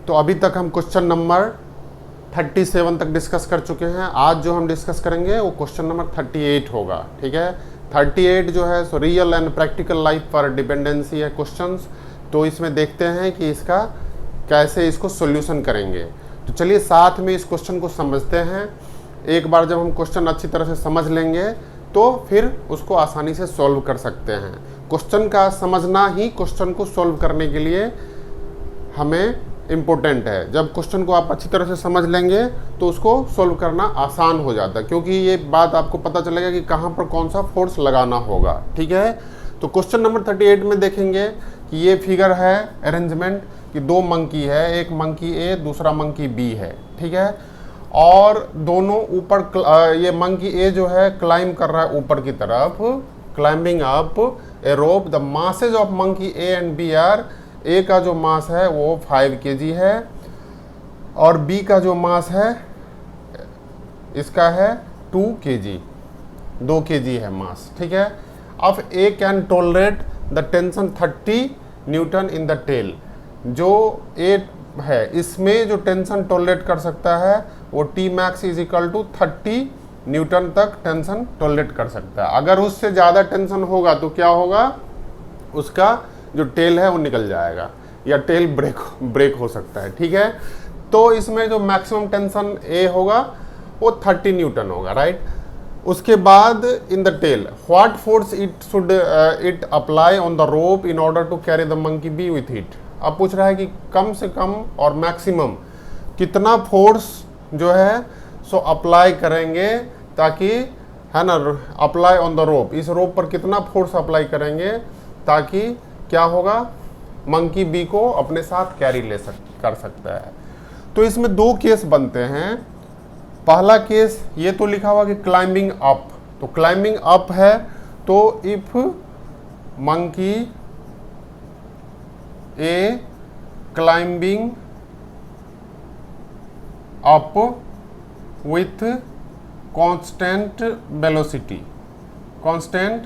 तो अभी तक हम क्वेश्चन नंबर 37 तक डिस्कस कर चुके हैं। आज जो हम डिस्कस करेंगे वो क्वेश्चन नंबर 38 होगा। ठीक है, 38 जो है so real and practical life पर डिपेंडेंसी है क्वेश्चंस। तो इसमें देखते हैं कि इसका कैसे इसको सॉल्यूशन करेंगे। तो चलिए साथ में इस क्वेश्चन को समझते हैं। एक बार जब हम क्वेश्चन अच्छी तरह से समझ लेंगे तो फिर उसको आसानी से सॉल्व कर सकते हैं। क्वेश्चन का समझना ही क्वेश्चन को सॉल्व करने के लिए हमें इम्पोर्टेंट है। जब क्वेश्चन को आप अच्छी तरह से समझ लेंगे तो उसको सॉल्व करना आसान हो जाता है, क्योंकि ये बात आपको पता चलेगा कि कहाँ पर कौन सा फोर्स लगाना होगा। ठीक है, तो क्वेश्चन नंबर 38 में देखेंगे कि ये फिगर है अरेंजमेंट कि दो मंकी है, एक मंकी ए दूसरा मंकी बी है। ठीक है, और दोनों ऊपर ये मंकी ए जो है क्लाइंब कर रहा है ऊपर की तरफ, climbing up a rope. The masses of monkey A and B are, A का जो मास है वो 5 kg है और बी का जो मास है इसका है 2 kg, 2 kg है मास। ठीक है, अब A can tolerate the tension 30 newton in the tail. जो ए है इसमें जो टेंशन टॉलरेट कर सकता है वो T max is equal to 30 newton तक टेंशन टॉलरेट कर सकता है। अगर उससे ज़्यादा टेंशन होगा तो क्या होगा, उसका जो टेल है वो निकल जाएगा या टेल ब्रेक हो सकता है। ठीक है, तो इसमें जो मैक्सिमम टेंशन ए होगा वो 30 न्यूटन होगा। राइट, उसके बाद in the tail what force it apply on the rope in order to carry the monkey B with it. अब पूछ रहा है कि कम से कम और मैक्सिमम कितना फोर्स जो है सो अप्लाई करेंगे, ताकि है ना, अप्लाई ऑन द रोप, इस रोप पर कितना फोर्स अप्लाई करेंगे ताकि क्या होगा, मंकी बी को अपने साथ कैरी कर सकता है। तो इसमें दो केस बनते हैं। पहला केस ये तो लिखा हुआ कि क्लाइंबिंग अप, तो क्लाइंबिंग अप है तो if monkey A climbing up with constant velocity. Constant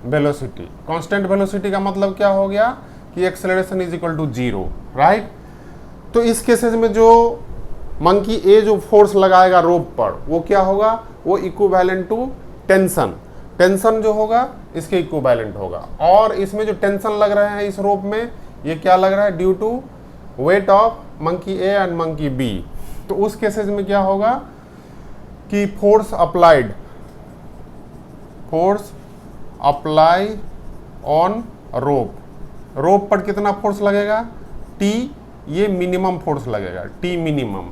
velocity, constant velocity का मतलब क्या हो गया कि acceleration is equal to 0। Right, तो इस केसेस में जो मंकी ए जो फोर्स लगाएगा रोप पर वो क्या होगा, वो इक्विवेलेंट टू टेंशन, टेंशन जो होगा इसके इक्विवेलेंट होगा। और इसमें जो टेंशन लग रहे हैं इस रोप में ये क्या लग रहा है, due to weight of monkey A and monkey B. तो उस केसेस में क्या होगा कि force apply on rope, rope पर कितना फोर्स लगेगा, टी, ये मिनिमम फोर्स लगेगा, टी मिनिमम।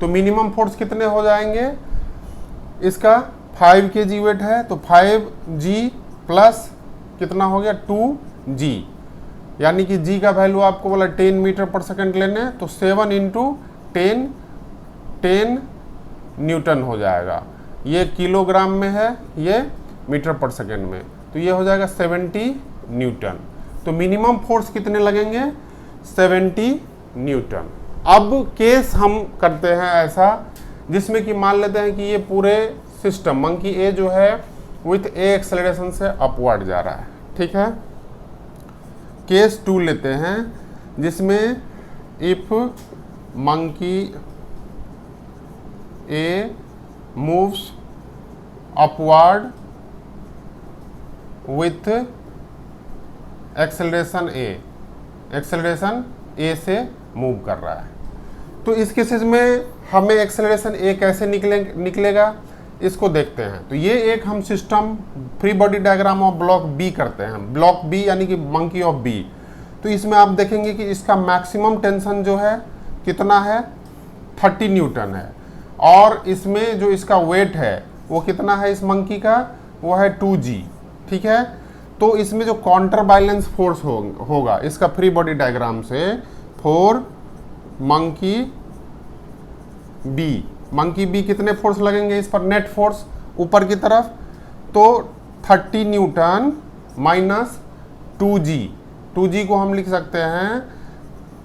तो मिनिमम फोर्स कितने हो जाएंगे, इसका 5 kg वेट है तो 5g प्लस कितना हो गया 2g, यानी कि g का वैल्यू आपको बोला 10 मीटर पर सेकंड लेने, तो 7 × 10 न्यूटन हो जाएगा। ये किलोग्राम में है, ये मीटर पर सेकंड में, तो ये हो जाएगा 70 न्यूटन। तो मिनिमम फोर्स कितने लगेंगे, 70 न्यूटन। अब केस हम करते हैं ऐसा जिसमें कि मान लेते हैं कि ये पूरे सिस्टम मंकी ए जो है विथ ए एक्सेलरेशन से अपवर्ड जा रहा है। ठीक है, केस 2 लेते हैं जिसमें if monkey A moves upward with acceleration a से मूव कर रहा है। तो इस केसेस में हमें एक्सेलरेशन ए कैसे निकलेगा इसको देखते हैं। तो ये एक हम system free body diagram of block B करते हैं, ब्लॉक बी यानी कि मंकी ऑफ बी। तो इसमें आप देखेंगे कि इसका मैक्सिमम टेंशन जो है कितना है, 30 न्यूटन है, और इसमें जो इसका वेट है वो कितना है इस मंकी का, वो है 2g। ठीक है, तो इसमें जो काउंटर बैलेंस फोर्स होगा इसका फ्री बॉडी डायग्राम से, फॉर मंकी बी कितने फोर्स लगेंगे इस पर, नेट फोर्स ऊपर की तरफ, तो 30 न्यूटन माइनस 2g को हम लिख सकते हैं,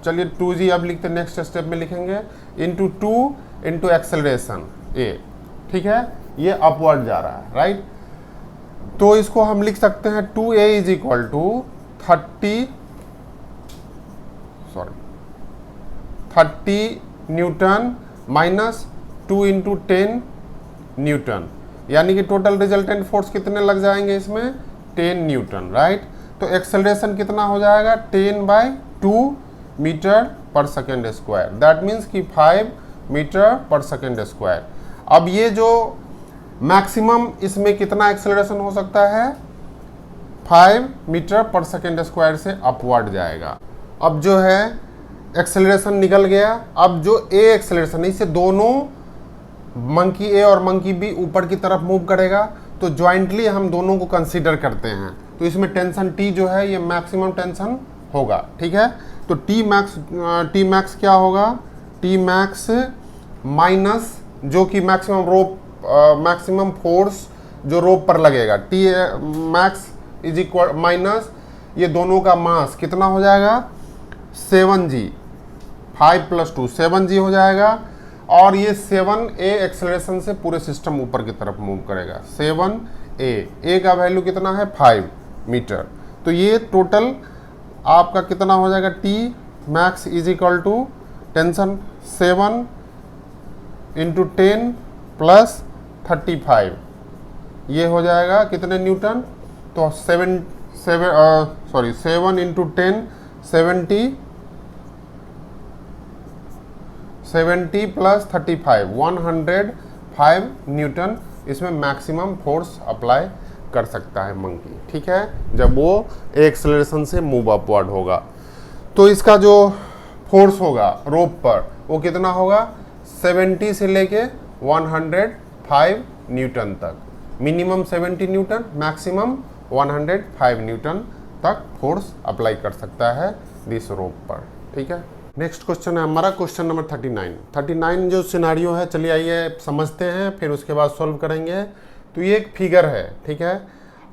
चलिए 2g अब लिखते हैं, नेक्स्ट स्टेप में लिखेंगे, इंटू 2 इंटू एक्सेलरेशन ए। ठीक है, ये अपवर्ड जा रहा है। राइट, तो इसको हम लिख सकते हैं 2a is equal to 30 newton minus 2 into 10 newton, यानी कि टोटल रिजल्टेंट फोर्स कितने लग जाएंगे इसमें, 10 न्यूटन, राइट। तो एक्सेलरेशन कितना हो जाएगा, 10/2 metre per second square, that means कि 5 मीटर पर सेकेंड स्क्वायर। अब ये जो मैक्सिमम इसमें कितना एक्सेलरेशन हो सकता है, 5 मीटर पर सेकेंड स्क्वायर से अपवर्ड जाएगा। अब जो है एक्सेलरेशन निकल गया। अब जो ए एक्सेलरेशन है, इससे दोनों मंकी ए और मंकी बी ऊपर की तरफ मूव करेगा, तो ज्वाइंटली हम दोनों को कंसीडर करते हैं। तो इसमें टेंशन टी जो है ये मैक्सिमम टेंशन होगा, ठीक है। तो टी मैक्स क्या होगा, टी मैक्स माइनस जो कि मैक्सिमम फोर्स जो रोप पर लगेगा, T max is equal minus ये दोनों का मास कितना हो जाएगा, 7g, 5 + 2 7g हो जाएगा। और ये 7a एक्सेलरेशन से पूरे सिस्टम ऊपर की तरफ मूव करेगा। 7a का वैल्यू कितना है, 5 मीटर। तो ये टोटल आपका कितना हो जाएगा, T max is equal to tension 7 into 10 + 35, ये हो जाएगा कितने न्यूटन, तो 7 इंटू 10 70 + 35 105 न्यूटन इसमें मैक्सिमम फोर्स अप्लाई कर सकता है मंकी, ठीक है, जब वो एक्सेलरेशन से मूव अपवर्ड होगा। तो इसका जो फोर्स होगा रोप पर वो कितना होगा, 70 से लेके 105 न्यूटन तक, मिनिमम 70 न्यूटन, मैक्सिमम 105 न्यूटन तक फोर्स अप्लाई कर सकता है दिस रोप पर, ठीक है। नेक्स्ट क्वेश्चन है हमारा क्वेश्चन नंबर 39 जो सिनारियो है, चलिए आइए समझते हैं, फिर उसके बाद सॉल्व करेंगे। तो ये एक फिगर है, ठीक है,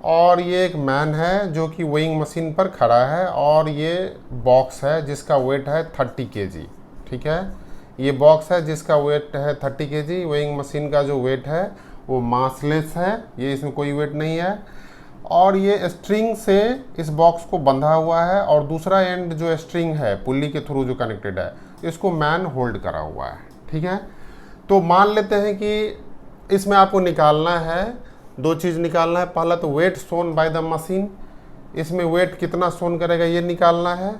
और ये एक मैन है जो कि वेइंग मशीन पर खड़ा है, और ये बॉक्स है जिसका वेट है 30 kg, ठीक है। ये बॉक्स है जिसका वेट है 30 kg। वेइंग मशीन का जो वेट है वो मासलेस है, ये इसमें कोई वेट नहीं है, और ये स्ट्रिंग से इस बॉक्स को बंधा हुआ है, और दूसरा एंड जो स्ट्रिंग है पुल्ली के थ्रू जो कनेक्टेड है, इसको मैन होल्ड करा हुआ है, ठीक है। तो मान लेते हैं कि इसमें आपको निकालना है, दो चीज़ निकालना है। पहला तो weight shown by the machine, इसमें वेट कितना शोन करेगा ये निकालना है,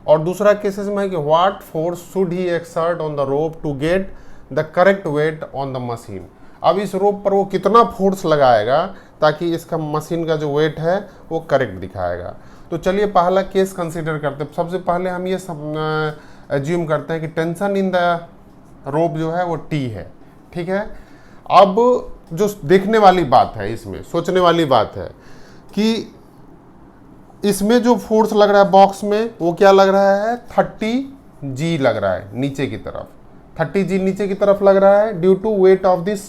और दूसरा केसेस में है कि what force should he exert on the rope to get the correct weight on the machine. अब इस रोप पर वो कितना फोर्स लगाएगा ताकि इसका मशीन का जो वेट है वो करेक्ट दिखाएगा। तो चलिए पहला केस कंसीडर करते हैं। सबसे पहले हम ये एज्यूम करते हैं कि टेंशन इन द रोप जो है वो टी है, ठीक है। अब जो देखने वाली बात है, इसमें सोचने वाली बात है कि इसमें जो फोर्स लग रहा है बॉक्स में वो क्या लग रहा है, 30g लग रहा है नीचे की तरफ, 30g नीचे की तरफ लग रहा है due to weight of this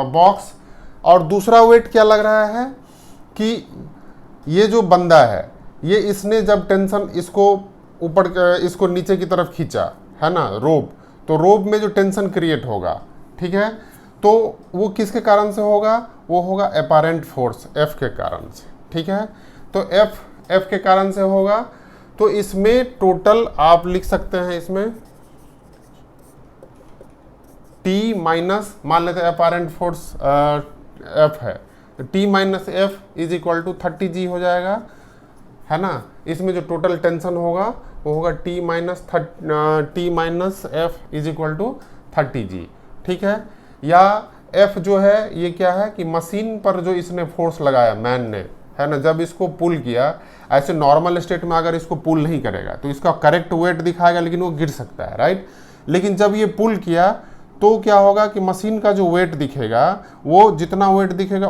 box. और दूसरा वेट क्या लग रहा है कि ये जो बंदा है, ये इसने जब टेंशन इसको ऊपर इसको नीचे की तरफ खींचा है ना रोप, तो रोप में जो टेंशन क्रिएट होगा, ठीक है, तो वो किसके कारण से होगा, वो होगा अपैरेंट फोर्स F के कारण से, ठीक है। तो F के कारण से होगा। तो इसमें टोटल आप लिख सकते हैं, इसमें T माइनस, मान लेते हैं अपैरेंट फोर्स F है, तो T minus F is equal to 30g हो जाएगा, है ना। इसमें जो टोटल टेंशन होगा वो होगा T minus F is equal to 30g, ठीक है। या F जो है ये क्या है कि मशीन पर जो इसने फोर्स लगाया मैन ने, है ना, जब इसको पुल किया, ऐसे नॉर्मल स्टेट में अगर इसको पुल नहीं करेगा तो इसका करेक्ट वेट दिखाएगा लेकिन वो गिर सकता है, राइट। लेकिन जब ये पुल किया तो क्या होगा कि मशीन का जो वेट दिखेगा, वो जितना वेट दिखेगा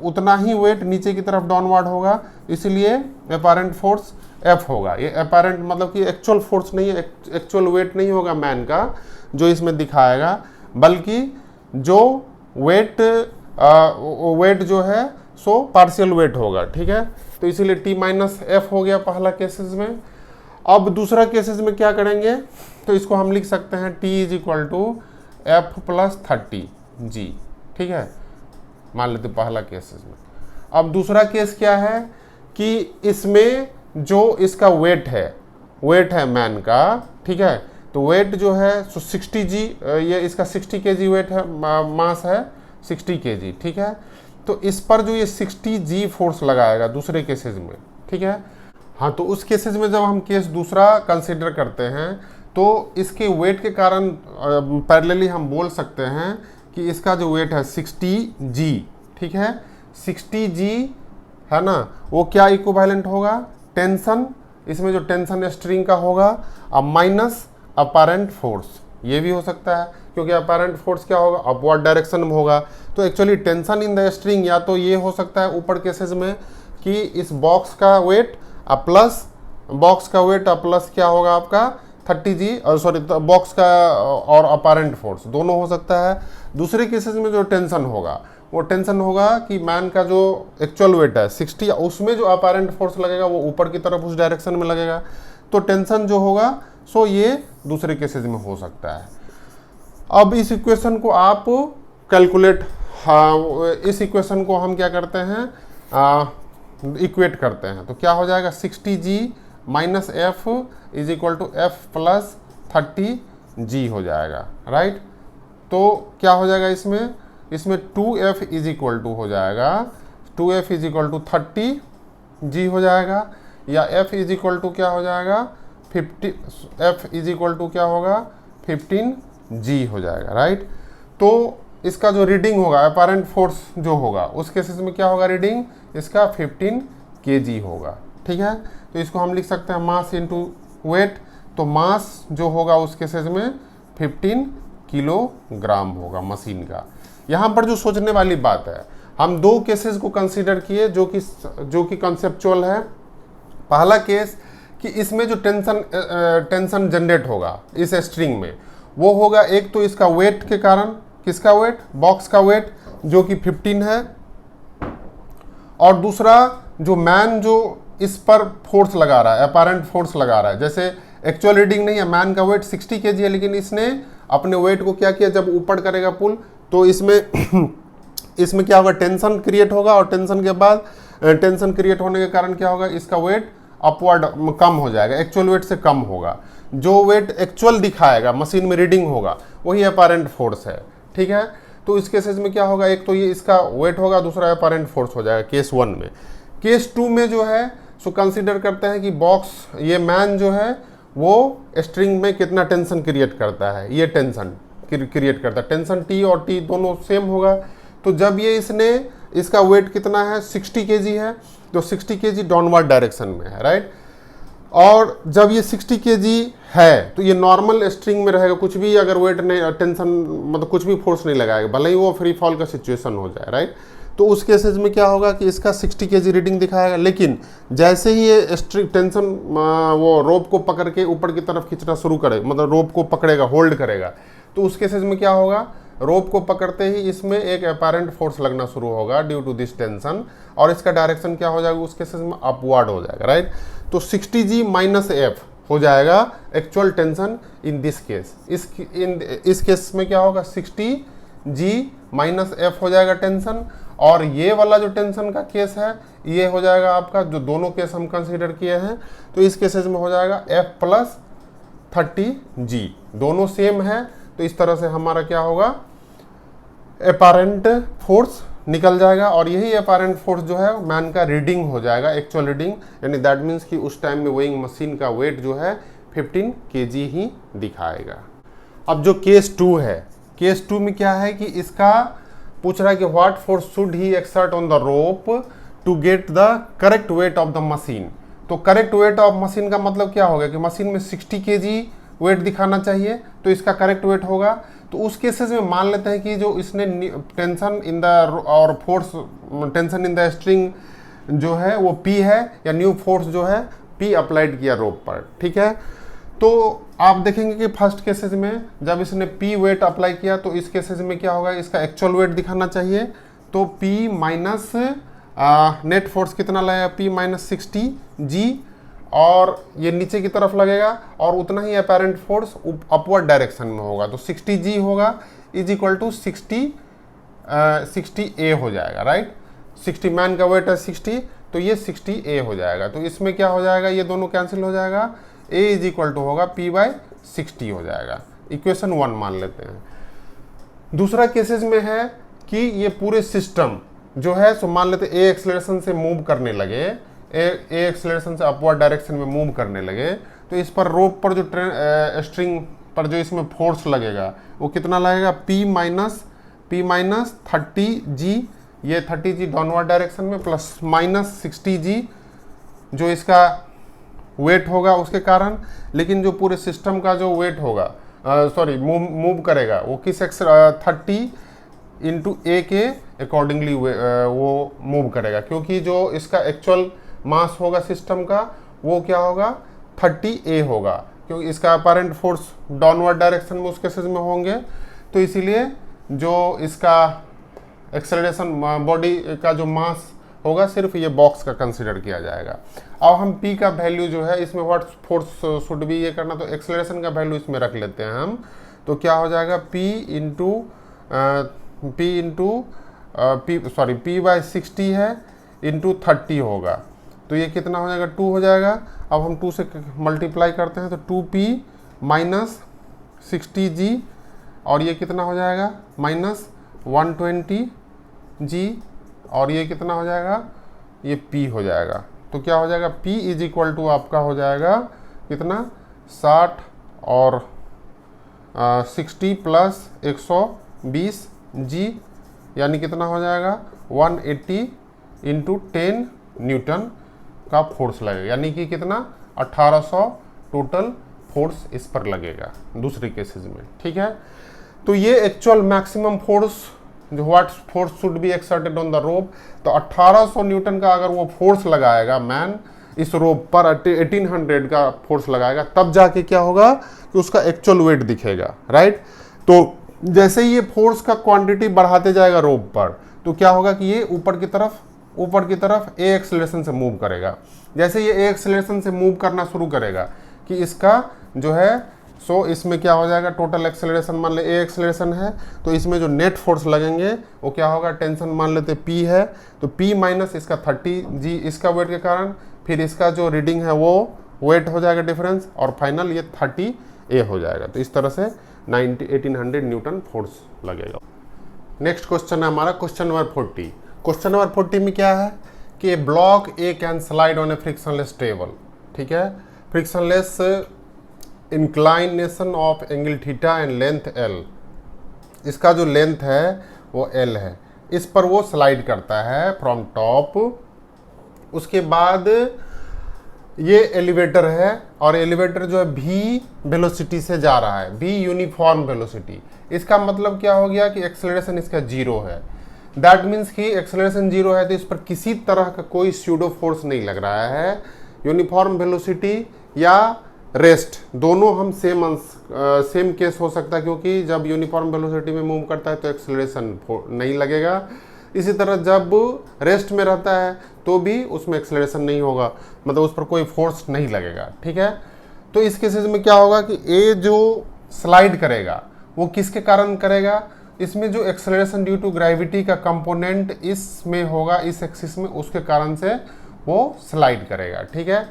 उतना ही वेट नीचे की तरफ डाउनवर्ड होगा, इसलिए अपैरेंट फोर्स F होगा। ये अपैरेंट मतलब कि एक्चुअल फोर्स नहीं है, एक्चुअल वेट नहीं होगा मैन का जो इसमें दिखाएगा, बल्कि जो वेट जो है सो पार्शियल वेट होगा, ठीक है। तो इसीलिए T माइनस F हो गया पहला केसेस में। अब दूसरा केसेस में क्या करेंगे, तो इसको हम लिख सकते हैं T is equal to F + 30g, ठीक है, मान लेते पहला केसेस में। अब दूसरा केस क्या है कि इसमें जो इसका वेट है वेट है मैन का, ठीक है, तो वेट जो है 60 जी, ये इसका 60 kg वेट है, मास है 60 kg, ठीक है। तो इस पर जो ये 60 जी फोर्स लगाएगा दूसरे केसेस में, ठीक है। हाँ, तो उस केसेस में जब हम केस दूसरा कंसिडर करते हैं तो इसके वेट के कारण पैरेलली हम बोल सकते हैं कि इसका जो वेट है 60 जी, ठीक है, 60 जी है ना, वो क्या इक्विवेलेंट होगा, टेंशन, इसमें जो टेंशन स्ट्रिंग का होगा, अब माइनस अपैरेंट फोर्स, ये भी हो सकता है क्योंकि अपैरेंट फोर्स क्या होगा, अपवर्ड डायरेक्शन में होगा। तो actually tension in the string या तो ये हो सकता है ऊपर केसेस में कि इस बॉक्स का वेट प्लस क्या होगा आपका 30 जी, सॉरी बॉक्स का और अपैरेंट फोर्स दोनों हो सकता है। दूसरे केसेस में जो टेंशन होगा वो टेंशन होगा कि मैन का जो एक्चुअल वेट है 60, उसमें जो अपैरेंट फोर्स लगेगा वो ऊपर की तरफ उस डायरेक्शन में लगेगा, तो टेंशन जो होगा सो ये दूसरे केसेस में हो सकता है। अब इस इक्वेशन को आप कैलकुलेट, हाँ, इस इक्वेशन को हम क्या करते हैं, इक्वेट करते हैं, तो क्या हो जाएगा 60 g minus f is equal to f plus 30 g हो जाएगा, राइट। तो क्या हो जाएगा इसमें 2f इज इक्वल टू हो जाएगा 2f is equal to 30 g हो जाएगा, या f इज इक्वल टू क्या हो जाएगा 50, f इज इक्वल टू क्या होगा 15 जी हो जाएगा, राइट। तो इसका जो रीडिंग होगा अपैरेंट फोर्स जो होगा उस केसेस में क्या होगा, रीडिंग इसका 15 kg होगा, ठीक है। तो इसको हम लिख सकते हैं मास इनटू वेट, तो मास जो होगा उस केसेस में 15 किलोग्राम होगा मशीन का। यहाँ पर जो सोचने वाली बात है, हम दो केसेस को कंसीडर किए जो कि कंसेप्चुअल है। पहला केस कि इसमें जो टेंशन जनरेट होगा इस स्ट्रिंग में वो होगा एक तो इसका वेट के कारण, किसका वेट, बॉक्स का वेट जो कि 15 है, और दूसरा जो मैन जो इस पर फोर्स लगा रहा है, अपैरेंट फोर्स लगा रहा है। जैसे एक्चुअल रीडिंग नहीं है, मैन का वेट 60 kg है, लेकिन इसने अपने वेट को क्या किया, जब ऊपर करेगा पुल तो इसमें क्या होगा, टेंशन क्रिएट होगा, और टेंशन के बाद टेंशन क्रिएट होने के कारण क्या होगा, इसका वेट अपवर्ड कम हो जाएगा, एक्चुअल वेट से कम होगा। जो वेट एक्चुअल दिखाएगा मशीन में रीडिंग होगा वही अपैरेंट फोर्स है, ठीक है। तो इस केसेस में क्या होगा, एक तो ये इसका वेट होगा, दूसरा अपैरेंट फोर्स हो जाएगा केस 1 में। केस 2 में जो है सो कंसीडर करते हैं कि बॉक्स, ये मैन जो है वो स्ट्रिंग में कितना टेंशन क्रिएट करता है, ये टेंशन क्रिएट करता है, टेंशन टी और टी दोनों सेम होगा। तो जब ये इसका वेट कितना है 60 kg है, तो 60 kg डाउनवर्ड डायरेक्शन में है, राइट। और जब ये 60 kg है तो ये नॉर्मल स्ट्रिंग में रहेगा, कुछ भी अगर वेट नहीं, टेंशन मतलब कुछ भी फोर्स नहीं लगाएगा, भले ही वो फ्री फॉल का सिचुएशन हो जाए, राइट। तो उस केसेस में क्या होगा कि इसका 60 kg रीडिंग दिखाएगा, लेकिन जैसे ही ये स्ट्रिंग टेंशन वो रोप को पकड़ के ऊपर की तरफ खींचना शुरू करे, मतलब रोप को पकड़ेगा, होल्ड करेगा, तो उस केसेस में क्या होगा, रोप को पकड़ते ही इसमें एक अपैरेंट फोर्स लगना शुरू होगा ड्यू टू दिस टेंशन, और इसका डायरेक्शन क्या हो जाएगा उस केसेस में, अपवर्ड हो जाएगा, राइट। तो 60 जी माइनस एफ हो जाएगा actual tension in this case. इस केस में क्या होगा, 60 जी माइनस एफ हो जाएगा टेंशन, और ये वाला जो टेंशन का केस है ये हो जाएगा आपका, जो दोनों केस हम कंसीडर किए हैं, तो इस केसेस में हो जाएगा एफ प्लस 30 जी, दोनों सेम है। तो इस तरह से हमारा क्या होगा, अपैरेंट फोर्स निकल जाएगा, और यही अपैरेंट फोर्स जो है मैन का रीडिंग हो जाएगा, एक्चुअल रीडिंग, यानी दैट मीन्स कि उस टाइम में वेइंग मशीन का वेट जो है 15 kg ही दिखाएगा। अब जो केस 2 है, केस 2 में क्या है कि इसका पूछ रहा है कि what force should he exert on the rope to get the correct weight of the machine. तो करेक्ट वेट ऑफ मशीन का मतलब क्या होगा कि मशीन में 60 kg वेट दिखाना चाहिए, तो इसका करेक्ट वेट होगा। तो उस केसेस में मान लेते हैं कि जो इसने टेंशन इन द और force tension in the string जो है वो P है, या न्यू फोर्स जो है P अप्लाइड किया रोप पर, ठीक है। तो आप देखेंगे कि फर्स्ट केसेस में जब इसने P वेट अप्लाई किया तो इस केसेस में क्या होगा, इसका एक्चुअल वेट दिखाना चाहिए, तो P माइनस नेट फोर्स कितना लगेगा, P माइनस 60 जी, और ये नीचे की तरफ लगेगा, और उतना ही अपैरेंट फोर्स अपवर्ड डायरेक्शन में होगा, तो 60 जी होगा इज इक्वल टू 60 A हो जाएगा, राइट। 60 मैन का वेट है 60, तो ये 60 A हो जाएगा। तो इसमें क्या हो जाएगा, ये दोनों कैंसिल हो जाएगा, ए इज इक्वल टू होगा p/60 हो जाएगा। इक्वेशन 1 मान लेते हैं। दूसरा केसेस में है कि ये पूरे सिस्टम जो है सो मान लेते ए एक्सेलरेशन से मूव करने लगे, ए एक्सेलरेशन से अपवर्ड डायरेक्शन में मूव करने लगे, तो इस पर रोप पर जो स्ट्रिंग पर जो इसमें फोर्स लगेगा वो कितना लगेगा, p माइनस 30g, ये 30g डाउनवर्ड डायरेक्शन में प्लस माइनस 60g जो इसका वेट होगा उसके कारण। लेकिन जो पूरे सिस्टम का जो वेट होगा मूव करेगा वो किस 30 इंटू ए के अकॉर्डिंगली वो मूव करेगा, क्योंकि जो इसका एक्चुअल मास होगा सिस्टम का वो क्या होगा 30A होगा, क्योंकि इसका अपेरेंट फोर्स डाउनवर्ड डायरेक्शन में उस केसेस में होंगे। तो इसीलिए जो इसका एक्सेलरेशन बॉडी का जो मास होगा सिर्फ ये बॉक्स का कंसिडर किया जाएगा। अब हम P का वैल्यू जो है इसमें व्हाट फोर्स शुड बी ये करना, तो एक्सेलरेशन का वैल्यू इसमें रख लेते हैं हम। तो क्या हो जाएगा p/60 है इंटू 30 होगा, तो ये कितना हो जाएगा 2 हो जाएगा। अब हम 2 से मल्टीप्लाई करते हैं तो 2p माइनस 60g और ये कितना हो जाएगा माइनस 120g और ये कितना हो जाएगा, ये p हो जाएगा। तो क्या हो जाएगा p इज इक्वल टू आपका हो जाएगा कितना 60 और 60 प्लस 120g यानी कितना हो जाएगा 180 इंटू 10 न्यूटन का फोर्स लगेगा, यानी कि कितना 1800 टोटल फोर्स इस पर लगेगा दूसरी केसेस में। ठीक है, तो ये एक्चुअल मैक्सिमम फोर्स जो what force should be exerted on the रोप, तो 1800 न्यूटन का अगर वो फोर्स लगाएगा मैन इस रोप पर 1800 का फोर्स लगाएगा, तब जाके क्या होगा कि उसका एक्चुअल वेट दिखेगा, राइट। तो जैसे ही ये फोर्स का क्वांटिटी बढ़ाते जाएगा रोप पर, तो क्या होगा कि ये ऊपर की तरफ ए एक्सेलरेशन से मूव करेगा। जैसे ये ए एक्सेलरेशन से मूव करना शुरू करेगा कि इसका जो है सो इसमें क्या हो जाएगा टोटल एक्सेलरेशन, मान ले ए एक्सेलरेशन है तो इसमें जो नेट फोर्स लगेंगे वो क्या होगा, टेंशन मान लेते P है तो P माइनस इसका 30g इसका वेट के कारण, फिर इसका जो रीडिंग है वो वेट हो जाएगा डिफरेंस और फाइनल ये 30A हो जाएगा। तो इस तरह से 1800 न्यूटन फोर्स लगेगा। नेक्स्ट क्वेश्चन है हमारा क्वेश्चन नंबर 40। क्वेश्चन नंबर 40 में क्या है कि block A can slide on A frictionless table. ठीक है, frictionless inclination of angle theta and length L, इसका जो लेंथ है वो L है, इस पर वो स्लाइड करता है फ्रॉम टॉप। उसके बाद ये एलिवेटर है और एलिवेटर जो है v वेलोसिटी से जा रहा है, v यूनिफॉर्म वेलोसिटी। इसका मतलब क्या हो गया कि एक्सेलरेशन इसका 0 है। दैट मीन्स कि एक्सेलरेशन 0 है तो इस पर किसी तरह का कोई स्यूडो फोर्स नहीं लग रहा है। यूनिफॉर्म वेलोसिटी या रेस्ट दोनों हम सेम केस हो सकता है, क्योंकि जब यूनिफॉर्म वेलोसिटी में मूव करता है तो एक्सेलरेशन नहीं लगेगा। इसी तरह जब रेस्ट में रहता है तो भी उसमें एक्सेलरेशन नहीं होगा, मतलब उस पर कोई फोर्स नहीं लगेगा। ठीक है, तो इस केसेस में क्या होगा कि ए जो स्लाइड करेगा वो किसके कारण करेगा, इसमें जो एक्सेलरेशन ड्यू टू ग्रेविटी का कंपोनेंट इसमें होगा इस एक्सिस में, उसके कारण से वो स्लाइड करेगा। ठीक है,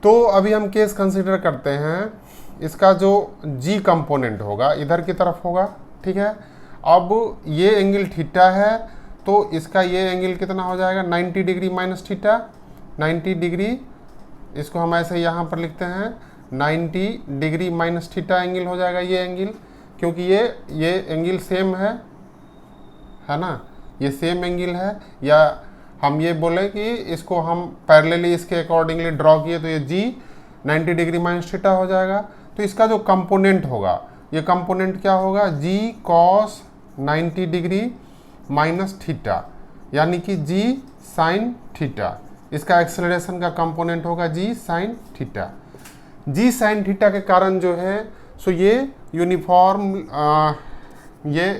तो अभी हम केस कंसीडर करते हैं, इसका जो जी कंपोनेंट होगा इधर की तरफ होगा। ठीक है, अब ये एंगल थीटा है तो इसका ये एंगल कितना हो जाएगा 90 डिग्री माइनस थीटा, 90 डिग्री, इसको हम ऐसे यहाँ पर लिखते हैं 90 डिग्री माइनस थीटा एंगल हो जाएगा ये एंगल, क्योंकि ये एंगल सेम है ना, ये सेम एंगल है। या हम ये बोले कि इसको हम पैरेलली इसके अकॉर्डिंगली ड्रॉ किए तो ये जी 90 डिग्री माइनस थीटा हो जाएगा। तो इसका जो कंपोनेंट होगा ये कंपोनेंट क्या होगा जी कॉस 90 डिग्री माइनस थीटा, यानी कि जी साइन थीटा। इसका एक्सेलरेशन का कंपोनेंट होगा जी साइन थीटा। जी साइन थीटा के कारण जो है सो ये यूनिफॉर्म ये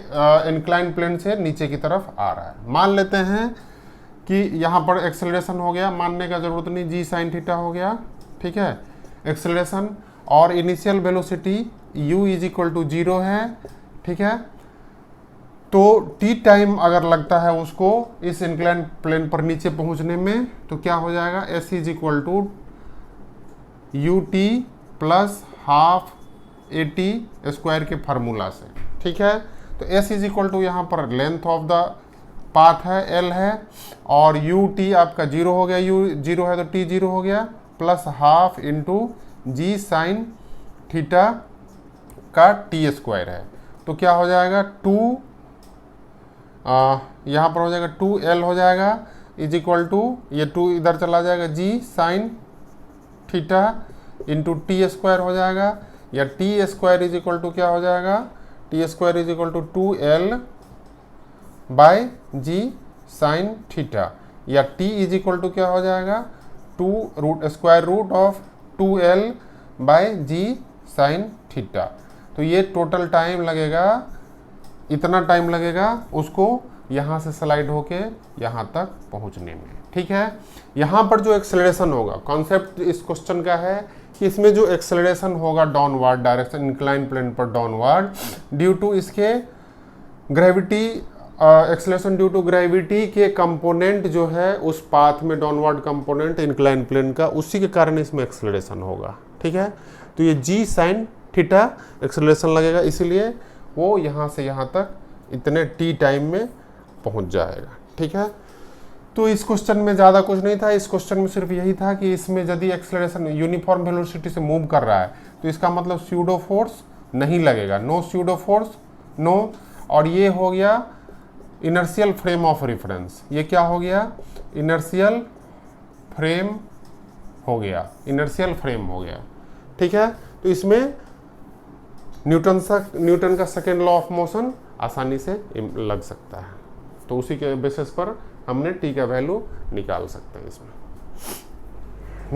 इंक्लाइन प्लेन से नीचे की तरफ आ रहा है। मान लेते हैं कि यहाँ पर एक्सेलरेशन हो गया, मानने का जरूरत नहीं, जी साइन थीटा हो गया। ठीक है, एक्सेलरेशन और initial velocity u is equal to 0 है। ठीक है, तो t टाइम अगर लगता है उसको इस इंक्लाइन प्लेन पर नीचे पहुंचने में तो क्या हो जाएगा s is equal to U T plus half A T square के फार्मूला से, ठीक है। तो एस इज इक्वल टू यहाँ पर लेंथ ऑफ द पाथ है, एल है, और यू टी आपका 0 हो गया, यू 0 है तो टी 0 हो गया, प्लस हाफ इंटू जी साइन थीटा का टी स्क्वायर है। तो क्या हो जाएगा 2 यहाँ पर हो जाएगा 2L हो जाएगा इज इक्वल टू, ये 2 इधर चला जाएगा, g sine theta into T square हो जाएगा, या T square is equal to क्या हो जाएगा, T square is equal to 2L by g sine theta, या टी इज इक्वल टू क्या हो जाएगा 2 square root of 2L by g sine theta. तो ये टोटल टाइम लगेगा, इतना टाइम लगेगा उसको यहाँ से स्लाइड होके यहाँ तक पहुँचने में, ठीक है। यहाँ पर जो एक्सेलरेशन होगा, कॉन्सेप्ट इस क्वेश्चन का है कि इसमें जो एक्सेलरेशन होगा डाउनवर्ड डायरेक्शन, इंक्लाइन प्लेन पर डाउनवर्ड, ड्यू टू इसके gravity, acceleration due to gravity के कंपोनेंट जो है उस पाथ में, डाउनवर्ड कंपोनेंट इंक्लाइन प्लेन का, उसी के कारण इसमें एक्सेलरेशन होगा, ठीक है। तो ये जी साइन थीटा एक्सेलरेशन लगेगा, इसीलिए वो यहाँ से यहाँ तक इतने टी टाइम में पहुँच जाएगा, ठीक है। तो इस क्वेश्चन में ज़्यादा कुछ नहीं था, इस क्वेश्चन में सिर्फ यही था कि इसमें यदि एक्सेलरेशन यूनिफॉर्म वेलोसिटी से मूव कर रहा है तो इसका मतलब स्यूडो फोर्स नहीं लगेगा, नो स्यूडो फोर्स, नो। और ये हो गया इनर्शियल फ्रेम ऑफ रेफरेंस, ये क्या हो गया, इनर्शियल फ्रेम हो गया, इनर्शियल फ्रेम हो गया, ठीक है। तो इसमें न्यूटन का सेकेंड लॉ ऑफ मोशन आसानी से लग सकता है, तो उसी के बेसिस पर हमने टी का वैल्यू निकाल सकते हैं इसमें।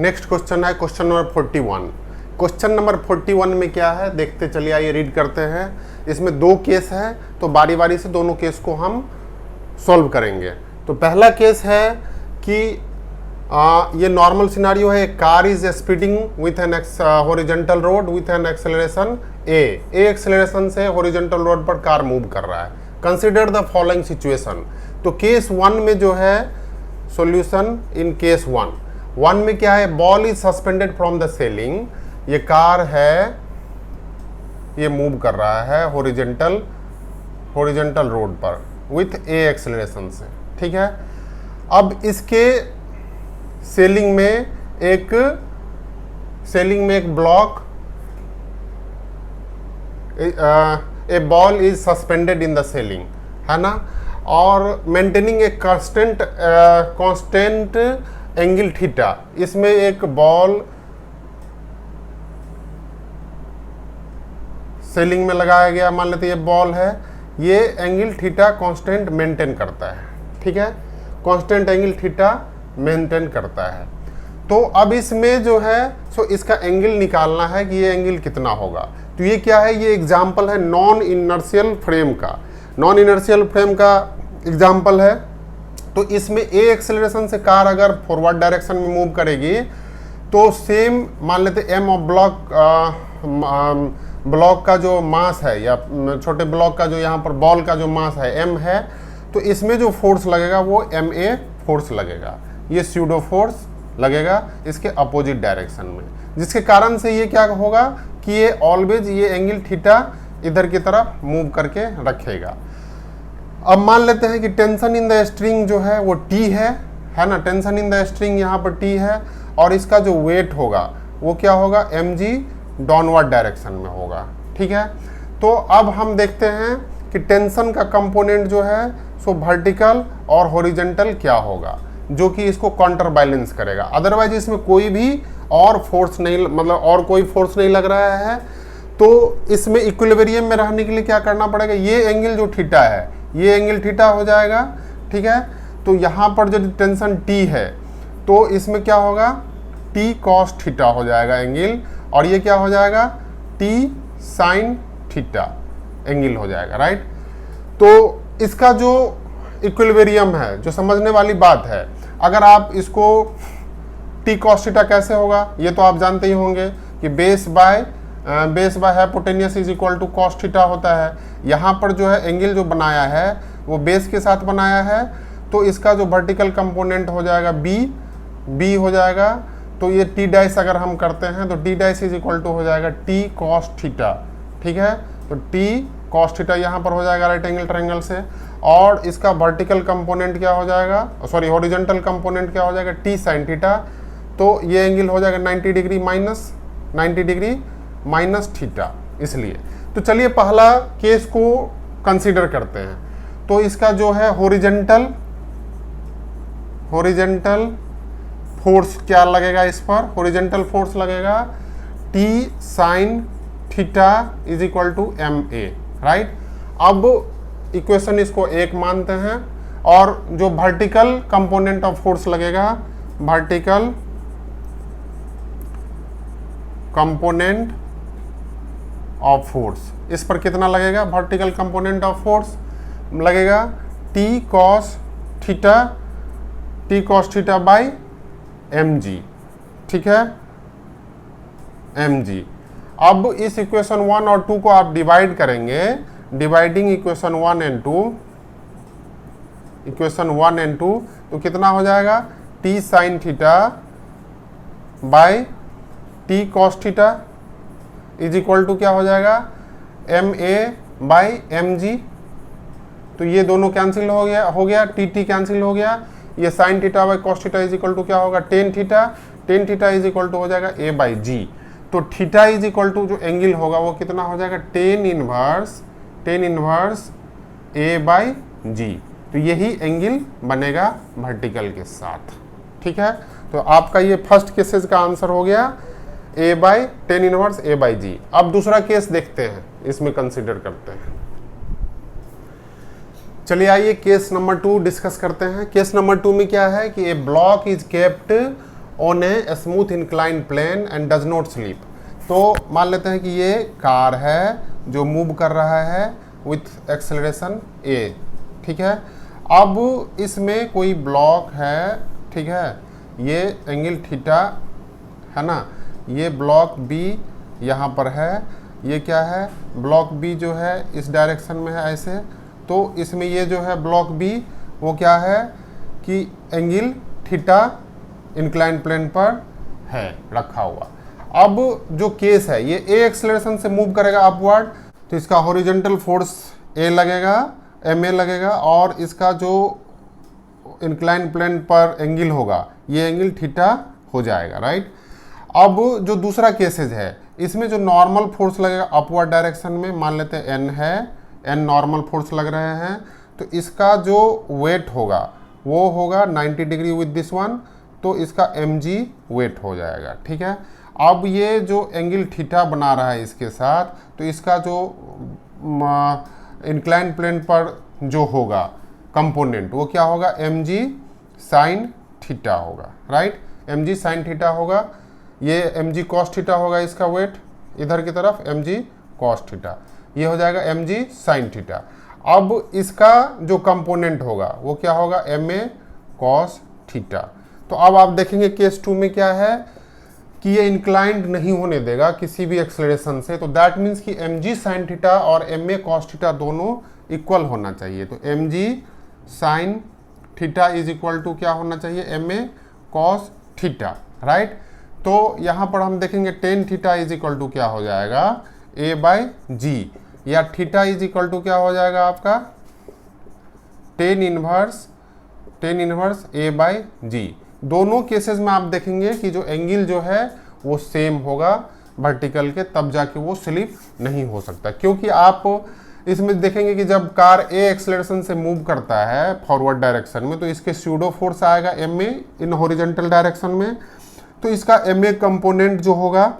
नेक्स्ट क्वेश्चन है क्वेश्चन नंबर 41। क्वेश्चन नंबर 41 में क्या है देखते चलिए, आइए रीड करते हैं। इसमें 2 केस है, तो बारी बारी से दोनों केस को हम सॉल्व करेंगे। तो पहला केस है कि ये नॉर्मल सिनारियो है, car is speeding with an horizontal road with an acceleration A acceleration से हॉरिजॉन्टल रोड पर कार मूव कर रहा है। Consider the following situation. तो केस 1 में जो है सॉल्यूशन इन केस 1 में क्या है, ball is suspended from the selling, ये कार है, ये मूव कर रहा है हॉरिजॉन्टल रोड पर विथ ए एक्सेलरेशन से, ठीक है। अब इसके सेलिंग में एक block, A ball is suspended in the selling, है ना, और maintaining a constant angle theta. इसमें एक बॉल सेलिंग में लगाया गया, मान लेते ये बॉल है, ये एंगल थीटा कांस्टेंट मेंटेन करता है, ठीक है, कांस्टेंट एंगल थीटा मेंटेन करता है। तो अब इसमें जो है सो इसका एंगल निकालना है कि ये एंगल कितना होगा। तो ये क्या है, ये एग्जाम्पल है नॉन इनर्शियल फ्रेम का, नॉन इनर्शियल फ्रेम का एग्जाम्पल है। तो इसमें ए एक्सेलरेशन से कार अगर फॉरवर्ड डायरेक्शन में मूव करेगी तो सेम मान लेते एम ऑफ ब्लॉक का जो मास है, या छोटे ब्लॉक का जो यहाँ पर बॉल का जो मास है एम है, तो इसमें जो फोर्स लगेगा वो एम ए फोर्स लगेगा, ये स्यूडो फोर्स लगेगा इसके अपोजिट डायरेक्शन में, जिसके कारण से ये क्या होगा कि ये ऑलवेज ये एंगल थीटा इधर की तरफ मूव करके रखेगा। अब मान लेते हैं कि टेंशन इन द स्ट्रिंग जो है वो टी है ना, टेंशन इन द स्ट्रिंग यहाँ पर टी है, और इसका जो वेट होगा वो क्या होगा, एम जी डाउनवर्ड डायरेक्शन में होगा, ठीक है। तो अब हम देखते हैं कि टेंशन का कंपोनेंट जो है सो वर्टिकल और हॉरिजॉन्टल क्या होगा, जो कि इसको काउंटर बैलेंस करेगा। अदरवाइज इसमें कोई भी और फोर्स नहीं, मतलब और कोई फोर्स नहीं लग रहा है, तो इसमें इक्विलिब्रियम में रहने के लिए क्या करना पड़ेगा, ये एंगल जो थीटा है ये एंगल थीटा हो जाएगा, ठीक है। तो यहाँ पर जो टेंशन टी है तो इसमें क्या होगा, टी कॉस थीटा हो जाएगा एंगल, और ये क्या हो जाएगा, टी साइन थीटा एंगल हो जाएगा, राइट। तो इसका जो इक्विलिब्रियम है, जो समझने वाली बात है, अगर आप इसको टी कॉस थीटा कैसे होगा, ये तो आप जानते ही होंगे कि base by hypotenuse is equal to cos theta होता है। यहाँ पर जो है एंगल जो बनाया है वो बेस के साथ बनाया है, तो इसका जो वर्टिकल कंपोनेंट हो जाएगा बी हो जाएगा, तो ये टी डैश अगर हम करते हैं तो T dash is equal to हो जाएगा टी कॉस थीटा, ठीक है। तो टी कॉस थीटा यहाँ पर हो जाएगा राइट एंगल ट्रायंगल से, और इसका वर्टिकल कंपोनेंट क्या हो जाएगा, सॉरी हॉरिजॉन्टल कंपोनेंट क्या हो जाएगा, टी साइन थीटा। तो ये एंगल हो जाएगा 90 डिग्री माइनस थीटा, इसलिए। तो चलिए पहला केस को कंसीडर करते हैं। तो इसका जो है हॉरिजॉन्टल फोर्स क्या लगेगा, इस पर हॉरिजॉन्टल फोर्स लगेगा T sine theta is equal to M A, right. अब इक्वेशन इसको एक मानते हैं, और जो वर्टिकल कंपोनेंट ऑफ फोर्स लगेगा, वर्टिकल कंपोनेंट ऑफ फोर्स, इस पर कितना लगेगा, वर्टिकल कंपोनेंट ऑफ फोर्स लगेगा T cos theta by M G, ठीक है, एम जी। अब इस इक्वेशन 1 और 2 को आप डिवाइड करेंगे, डिवाइडिंग इक्वेशन 1 एंड 2, तो कितना हो जाएगा, T sine theta by T cos theta is equal to क्या हो जाएगा, M A by M G. तो ये दोनों कैंसिल हो गया, टी कैंसिल हो गया, ये sine theta by cos theta is equal to क्या होगा, tan theta is equal to हो जाएगा ए बाई जी। तो थीटा इज इक्वल टू जो एंगल होगा वो कितना हो जाएगा, tan inverse A by G. तो यही एंगल बनेगा वर्टिकल के साथ, ठीक है। तो आपका ये फर्स्ट केसेस का आंसर हो गया a by tan inverse A by g. अब दूसरा केस देखते हैं, इसमें कंसिडर करते हैं। चलिए आइए केस नंबर 2 डिस्कस करते हैं। केस नंबर 2 में क्या है कि a block is kept on a smooth incline plane and does not slip. तो मान लेते हैं कि ये कार है जो मूव कर रहा है विथ एक्सेलरेशन ए, ठीक है। अब इसमें कोई ब्लॉक है, ठीक है, ये एंगल थीटा है ना, ये ब्लॉक बी यहाँ पर है, ये क्या है, ब्लॉक बी जो है इस डायरेक्शन में है ऐसे। तो इसमें ये जो है ब्लॉक बी वो क्या है कि एंगल थीटा इंक्लाइन प्लेन पर है रखा हुआ। अब जो केस है ये ए एक्सेलरेशन से मूव करेगा अपवर्ड, तो इसका हॉरिजॉन्टल फोर्स ए लगेगा, एम ए लगेगा, और इसका जो इंक्लाइन प्लेन पर एंगल होगा ये एंगल थीटा हो जाएगा, राइट। अब जो दूसरा केसेज है इसमें जो नॉर्मल फोर्स लगेगा अपवर्ड डायरेक्शन में, मान लेते हैं एन है, एन नॉर्मल फोर्स लग रहे हैं, तो इसका जो वेट होगा वो होगा 90 डिग्री विद दिस वन, तो इसका mg वेट हो जाएगा, ठीक है। अब ये जो एंगल थीटा बना रहा है इसके साथ, तो इसका जो इंक्लाइन प्लेन पर जो होगा कंपोनेंट वो क्या होगा, mg साइन थीटा होगा, राइट, mg साइन थीटा होगा, ये mg कॉस थीटा होगा, इसका वेट इधर की तरफ mg कॉस थीटा, ये हो जाएगा mg साइन थीटा। अब इसका जो कंपोनेंट होगा वो क्या होगा, ma कॉस थीटा। तो अब आप देखेंगे केस 2 में क्या है कि ये इंक्लाइंड नहीं होने देगा किसी भी एक्सेलरेशन से, तो दैट मीन्स कि mg साइन थीटा और ma कॉस थीटा दोनों इक्वल होना चाहिए। तो mg sine theta is equal to क्या होना चाहिए, ma कॉस थीटा, राइट। तो यहाँ पर हम देखेंगे tan theta is equal to क्या हो जाएगा, a बाई जी, या थीटा इज इक्वल टू क्या हो जाएगा आपका, टेन इनवर्स a बाई जी। दोनों केसेस में आप देखेंगे कि जो एंगल जो है वो सेम होगा वर्टिकल के, तब जाके वो स्लिप नहीं हो सकता। क्योंकि आप इसमें देखेंगे कि जब कार ए एक्सेलरेशन से मूव करता है फॉरवर्ड डायरेक्शन में, तो इसके स्यूडो फोर्स आएगा ma इन हॉरिजॉन्टल डायरेक्शन में, तो इसका ma कंपोनेंट जो होगा,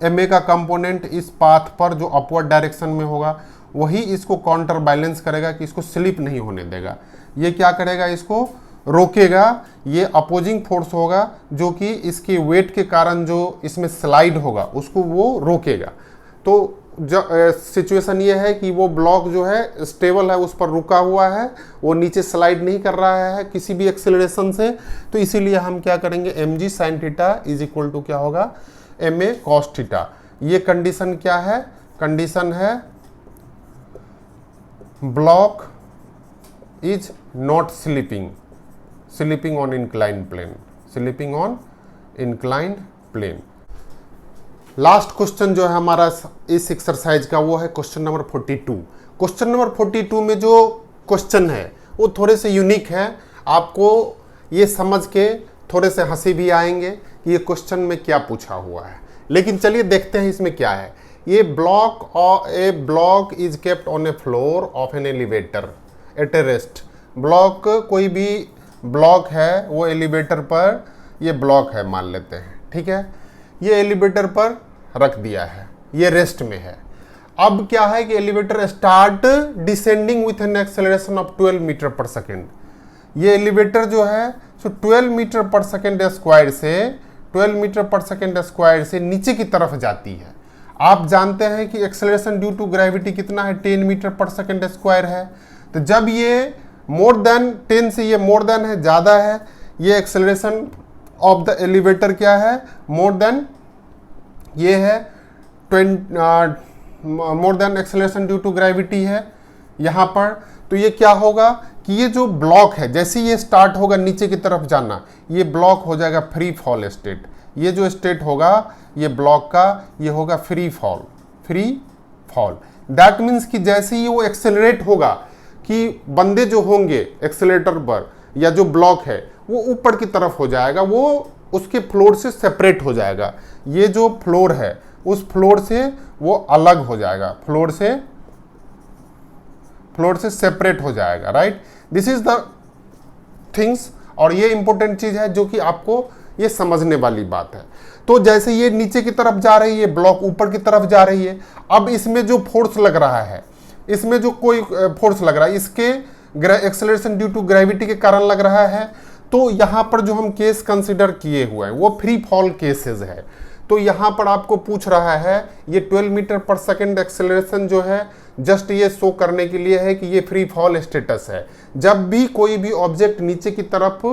ma का कंपोनेंट इस पाथ पर जो अपवर्ड डायरेक्शन में होगा वही इसको काउंटर बैलेंस करेगा कि इसको स्लिप नहीं होने देगा। ये क्या करेगा, इसको रोकेगा, ये अपोजिंग फोर्स होगा जो कि इसके वेट के कारण जो इसमें स्लाइड होगा उसको वो रोकेगा। तो सिचुएशन ये है कि वो ब्लॉक जो है स्टेबल है, उस पर रुका हुआ है, वो नीचे स्लाइड नहीं कर रहा है किसी भी एक्सेलरेशन से, तो इसीलिए हम क्या करेंगे, mg sine theta is equal to क्या होगा, ma कॉस थीटा। ये कंडीशन क्या है, कंडीशन है block is not slipping on incline plane, slipping on inclined plane. Last question जो है हमारा इस एक्सरसाइज का वो है क्वेश्चन नंबर 42। क्वेश्चन नंबर 42 में जो क्वेश्चन है वो थोड़े से यूनिक है, आपको ये समझ के थोड़े से हंसी भी आएंगे कि ये क्वेश्चन में क्या पूछा हुआ है। लेकिन चलिए देखते हैं इसमें क्या है। ये a block is kept on a floor of an elevator at a rest. Block, कोई भी ब्लॉक है वो एलिवेटर पर, ये ब्लॉक है मान लेते हैं, ठीक है, ये एलिवेटर पर रख दिया है, ये रेस्ट में है। अब क्या है कि elevator start descending with an acceleration of 12 meter per second. ये एलिवेटर जो है सो 12 मीटर पर सेकेंड स्क्वायर से 12 मीटर पर सेकेंड स्क्वायर से नीचे की तरफ जाती है। आप जानते हैं कि एक्सेलरेशन ड्यू टू ग्रेविटी कितना है, 10 मीटर पर सेकेंड स्क्वायर है। तो जब ये मोर देन 10 से ये मोर देन है, ज़्यादा है, ये एक्सेलरेशन ऑफ द एलिवेटर क्या है, मोर देन, ये है more than acceleration due to gravity है यहाँ पर। तो ये क्या होगा कि ये जो ब्लॉक है जैसे ये स्टार्ट होगा नीचे की तरफ जाना, ये ब्लॉक हो जाएगा फ्री फॉल स्टेट। ये जो स्टेट होगा ये ब्लॉक का, ये होगा फ्री फॉल। दैट मीन्स कि जैसे ही वो एक्सेलरेट होगा कि बंदे जो होंगे एक्सेलेटर पर या जो ब्लॉक है वो ऊपर की तरफ हो जाएगा, वो उसके फ्लोर से सेपरेट हो जाएगा। ये जो फ्लोर है उस फ्लोर से वो अलग हो जाएगा, फ्लोर से सेपरेट हो जाएगा, right. This is the things, और ये इंपॉर्टेंट चीज है जो कि आपको ये समझने वाली बात है। तो जैसे ये नीचे की तरफ जा रही है, ब्लॉक ऊपर की तरफ जा रही है। अब इसमें जो फोर्स लग रहा है, इसमें जो कोई फोर्स लग रहा है, इसके एक्सेलरेशन ड्यू टू ग्रेविटी के कारण लग रहा है। तो यहाँ पर जो हम केस कंसिडर किए हुए हैं वो फ्री फॉल केसेस है। तो यहाँ पर आपको पूछ रहा है ये 12 मीटर पर सेकेंड एक्सेलरेशन जो है जस्ट ये शो करने के लिए है कि ये फ्री फॉल स्टेटस है। जब भी कोई भी ऑब्जेक्ट नीचे की तरफ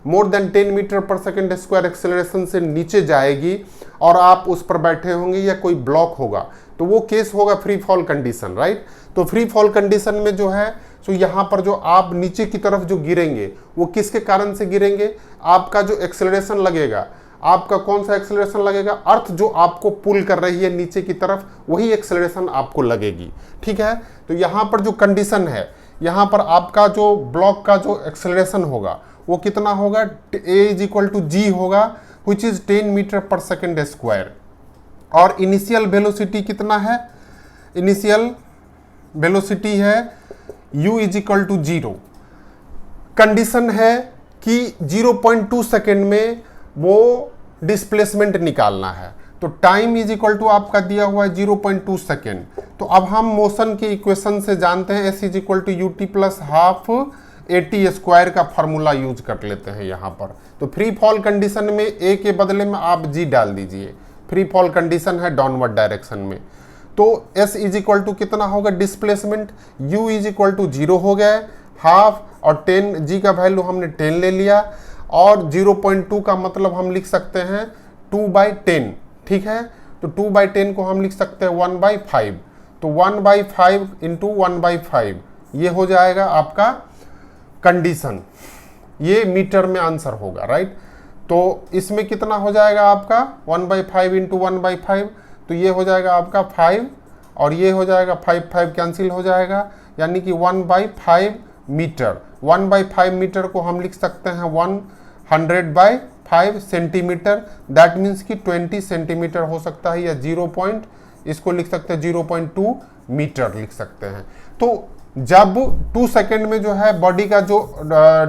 more than 10 meter per second square acceleration से नीचे जाएगी और आप उस पर बैठे होंगे या कोई ब्लॉक होगा, तो वो केस होगा फ्री फॉल कंडीशन, राइट। तो फ्री फॉल कंडीशन में जो है तो यहाँ पर जो आप नीचे की तरफ जो गिरेंगे वो किसके कारण से गिरेंगे, आपका जो एक्सेलरेशन लगेगा, आपका कौन सा एक्सेलरेशन लगेगा, अर्थ जो आपको पुल कर रही है नीचे की तरफ वही एक्सेलरेशन आपको लगेगी, ठीक है। तो यहाँ पर जो कंडीशन है, यहाँ पर आपका जो ब्लॉक का जो एक्सेलरेशन होगा वो कितना होगा, a is equal to g होगा, which is 10 meter per second square. और इनिशियल वेलोसिटी कितना है, इनिशियल वेलोसिटी है u is equal to 0। Condition है कि 0.2 सेकेंड में वो डिस्प्लेसमेंट निकालना है। तो टाइम इज इक्वल टू आपका दिया हुआ है 0.2 सेकेंड। तो अब हम मोशन के इक्वेशन से जानते हैं s is equal to U T plus half AT square का फॉर्मूला यूज कर लेते हैं यहाँ पर। तो फ्री फॉल कंडीशन में a के बदले में आप g डाल दीजिए, फ्री फॉल कंडीशन है डाउनवर्ड डायरेक्शन में। तो s इज इक्वल टू कितना होगा displacement, u is equal to 0 हो गया, हाफ और 10, g का वैल्यू हमने 10 ले लिया, और 0.2 का मतलब हम लिख सकते हैं 2/10, ठीक है। तो 2/10 को हम लिख सकते हैं 1/5। तो 1/5 इंटू 1/5 ये हो जाएगा आपका कंडीशन, ये मीटर में आंसर होगा, राइट। तो इसमें कितना हो जाएगा आपका 1/5 इंटू 1/5, तो ये हो जाएगा आपका 5 और ये हो जाएगा 5 कैंसिल हो जाएगा, यानी कि 1/5 मीटर। 1/5 मीटर को हम लिख सकते हैं 100/5 सेंटीमीटर। दैट मीन्स कि 20 सेंटीमीटर हो सकता है, या इसको लिख सकते हैं 0.2 मीटर लिख सकते हैं। तो जब 2 सेकेंड में जो है बॉडी का जो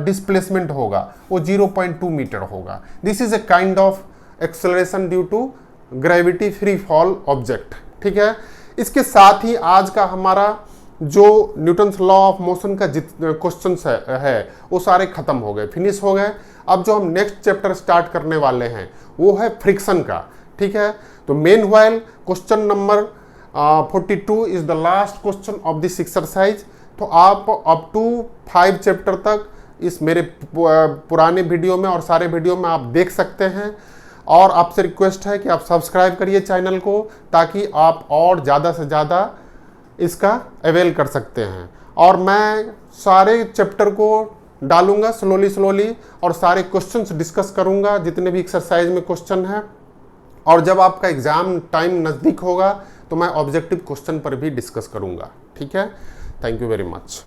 डिस्प्लेसमेंट होगा वो 0.2 मीटर होगा। This is a kind of acceleration due to gravity free fall object, ठीक है। इसके साथ ही आज का हमारा जो न्यूटन्स लॉ ऑफ मोशन का क्वेश्चन है वो सारे खत्म हो गए, फिनिश हो गए। अब जो हम नेक्स्ट चैप्टर स्टार्ट करने वाले हैं वो है फ्रिक्शन का, ठीक है। तो main while question number 42 is the last question of this exercise. तो आप अप टू 5 चैप्टर तक इस मेरे पुराने वीडियो में और सारे वीडियो में आप देख सकते हैं। और आपसे रिक्वेस्ट है कि आप सब्सक्राइब करिए चैनल को, ताकि आप और ज़्यादा से ज़्यादा इसका अवेल कर सकते हैं। और मैं सारे चैप्टर को डालूंगा स्लोली और सारे क्वेश्चंस डिस्कस करूंगा जितने भी एक्सरसाइज में क्वेश्चन है। और जब आपका एग्जाम टाइम नज़दीक होगा तो मैं ऑब्जेक्टिव क्वेश्चन पर भी डिस्कस करूंगा। ठीक है, थैंक यू वेरी मच।